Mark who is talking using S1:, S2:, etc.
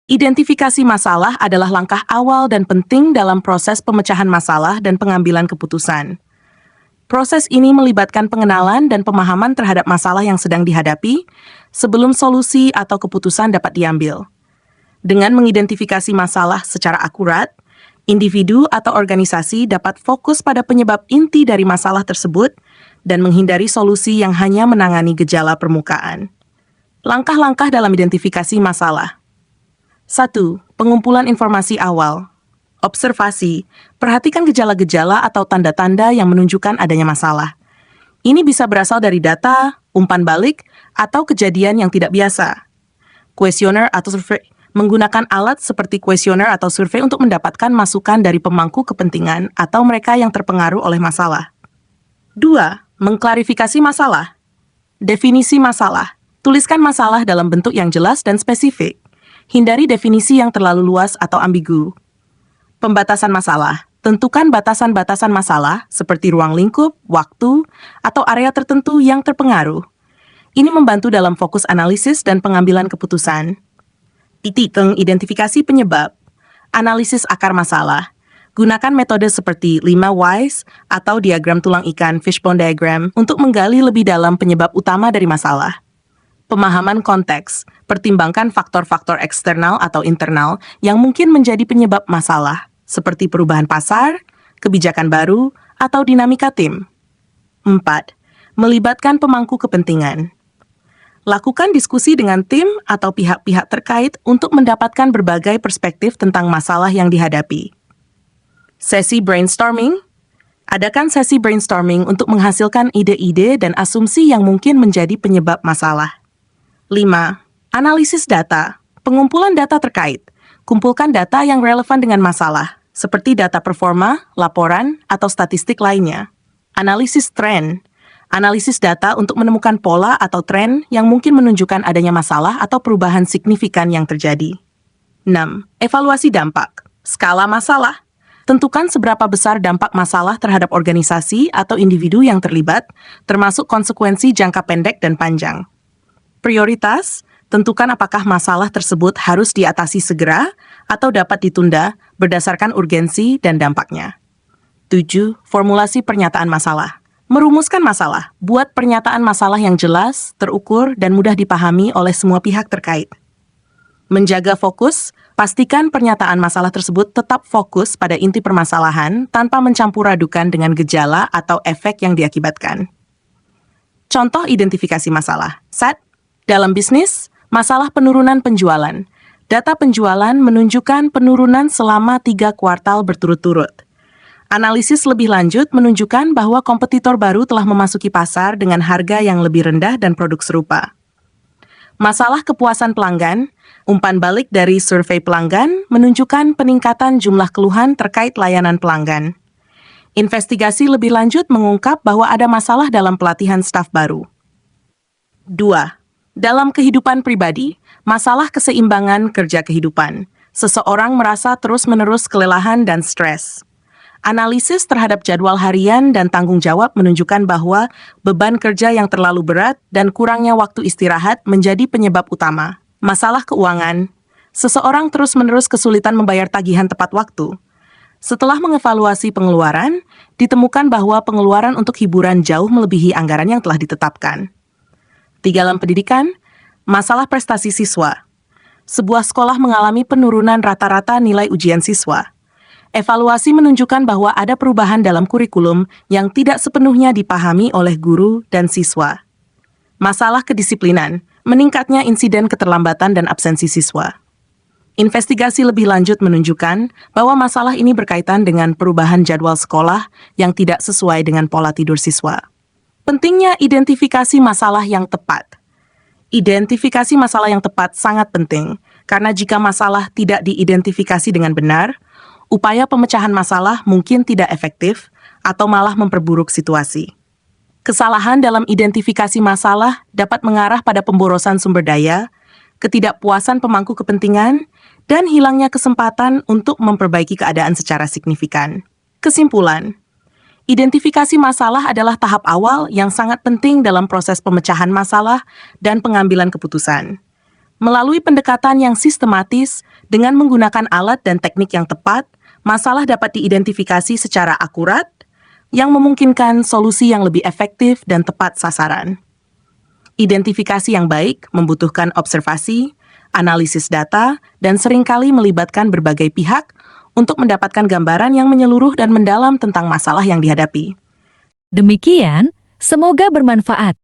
S1: Identifikasi masalah adalah langkah awal dan penting dalam proses pemecahan masalah dan pengambilan keputusan. Proses ini melibatkan pengenalan dan pemahaman terhadap masalah yang sedang dihadapi sebelum solusi atau keputusan dapat diambil. Dengan mengidentifikasi masalah secara akurat, individu atau organisasi dapat fokus pada penyebab inti dari masalah tersebut dan menghindari solusi yang hanya menangani gejala permukaan. Langkah-langkah dalam identifikasi masalah. 1. Pengumpulan informasi awal. Observasi. Perhatikan gejala-gejala atau tanda-tanda yang menunjukkan adanya masalah. Ini bisa berasal dari data, umpan balik, atau kejadian yang tidak biasa. Kuesioner atau survei. Menggunakan alat seperti kuesioner atau survei untuk mendapatkan masukan dari pemangku kepentingan atau mereka yang terpengaruh oleh masalah. 2. Mengklarifikasi masalah. Definisi masalah. Tuliskan masalah dalam bentuk yang jelas dan spesifik. Hindari definisi yang terlalu luas atau ambigu. Pembatasan masalah. Tentukan batasan-batasan masalah seperti ruang lingkup, waktu, atau area tertentu yang terpengaruh. Ini membantu dalam fokus analisis dan pengambilan keputusan. Identifikasi penyebab. Analisis akar masalah. Gunakan metode seperti 5 whys atau diagram tulang ikan fishbone diagram untuk menggali lebih dalam penyebab utama dari masalah. Pemahaman konteks. Pertimbangkan faktor-faktor eksternal atau internal yang mungkin menjadi penyebab masalah, seperti perubahan pasar, kebijakan baru, atau dinamika tim. 4. Melibatkan pemangku kepentingan. Lakukan diskusi dengan tim atau pihak-pihak terkait untuk mendapatkan berbagai perspektif tentang masalah yang dihadapi. Sesi brainstorming. Adakan sesi brainstorming untuk menghasilkan ide-ide dan asumsi yang mungkin menjadi penyebab masalah. 5. Analisis data. Pengumpulan data terkait. Kumpulkan data yang relevan dengan masalah, seperti data performa, laporan, atau statistik lainnya. Analisis tren. Analisis data untuk menemukan pola atau tren yang mungkin menunjukkan adanya masalah atau perubahan signifikan yang terjadi. 6. Evaluasi dampak. Skala masalah. Tentukan seberapa besar dampak masalah terhadap organisasi atau individu yang terlibat, termasuk konsekuensi jangka pendek dan panjang. Prioritas. Tentukan apakah masalah tersebut harus diatasi segera atau dapat ditunda berdasarkan urgensi dan dampaknya. 7. Formulasi pernyataan masalah. Merumuskan masalah. Buat pernyataan masalah yang jelas, terukur, dan mudah dipahami oleh semua pihak terkait. Menjaga fokus. Pastikan pernyataan masalah tersebut tetap fokus pada inti permasalahan tanpa mencampur adukan dengan gejala atau efek yang diakibatkan. Contoh identifikasi masalah. 1. Dalam bisnis, masalah penurunan penjualan. Data penjualan menunjukkan penurunan selama 3 kuartal berturut-turut. Analisis lebih lanjut menunjukkan bahwa kompetitor baru telah memasuki pasar dengan harga yang lebih rendah dan produk serupa. Masalah kepuasan pelanggan. Umpan balik dari survei pelanggan menunjukkan peningkatan jumlah keluhan terkait layanan pelanggan. Investigasi lebih lanjut mengungkap bahwa ada masalah dalam pelatihan staf baru. 2. Dalam kehidupan pribadi, masalah keseimbangan kerja kehidupan. Seseorang merasa terus-menerus kelelahan dan stres. Analisis terhadap jadwal harian dan tanggung jawab menunjukkan bahwa beban kerja yang terlalu berat dan kurangnya waktu istirahat menjadi penyebab utama. Masalah keuangan. Seseorang terus-menerus kesulitan membayar tagihan tepat waktu. Setelah mengevaluasi pengeluaran, ditemukan bahwa pengeluaran untuk hiburan jauh melebihi anggaran yang telah ditetapkan. 3. Dalam pendidikan, masalah prestasi siswa. Sebuah sekolah mengalami penurunan rata-rata nilai ujian siswa. Evaluasi menunjukkan bahwa ada perubahan dalam kurikulum yang tidak sepenuhnya dipahami oleh guru dan siswa. Masalah kedisiplinan, meningkatnya insiden keterlambatan dan absensi siswa. Investigasi lebih lanjut menunjukkan bahwa masalah ini berkaitan dengan perubahan jadwal sekolah yang tidak sesuai dengan pola tidur siswa. Pentingnya identifikasi masalah yang tepat. Identifikasi masalah yang tepat sangat penting, karena jika masalah tidak diidentifikasi dengan benar, upaya pemecahan masalah mungkin tidak efektif atau malah memperburuk situasi. Kesalahan dalam identifikasi masalah dapat mengarah pada pemborosan sumber daya, ketidakpuasan pemangku kepentingan, dan hilangnya kesempatan untuk memperbaiki keadaan secara signifikan. Kesimpulan, identifikasi masalah adalah tahap awal yang sangat penting dalam proses pemecahan masalah dan pengambilan keputusan. Melalui pendekatan yang sistematis dengan menggunakan alat dan teknik yang tepat, masalah dapat diidentifikasi secara akurat yang memungkinkan solusi yang lebih efektif dan tepat sasaran. Identifikasi yang baik membutuhkan observasi, analisis data, dan seringkali melibatkan berbagai pihak untuk mendapatkan gambaran yang menyeluruh dan mendalam tentang masalah yang dihadapi.
S2: Demikian, semoga bermanfaat.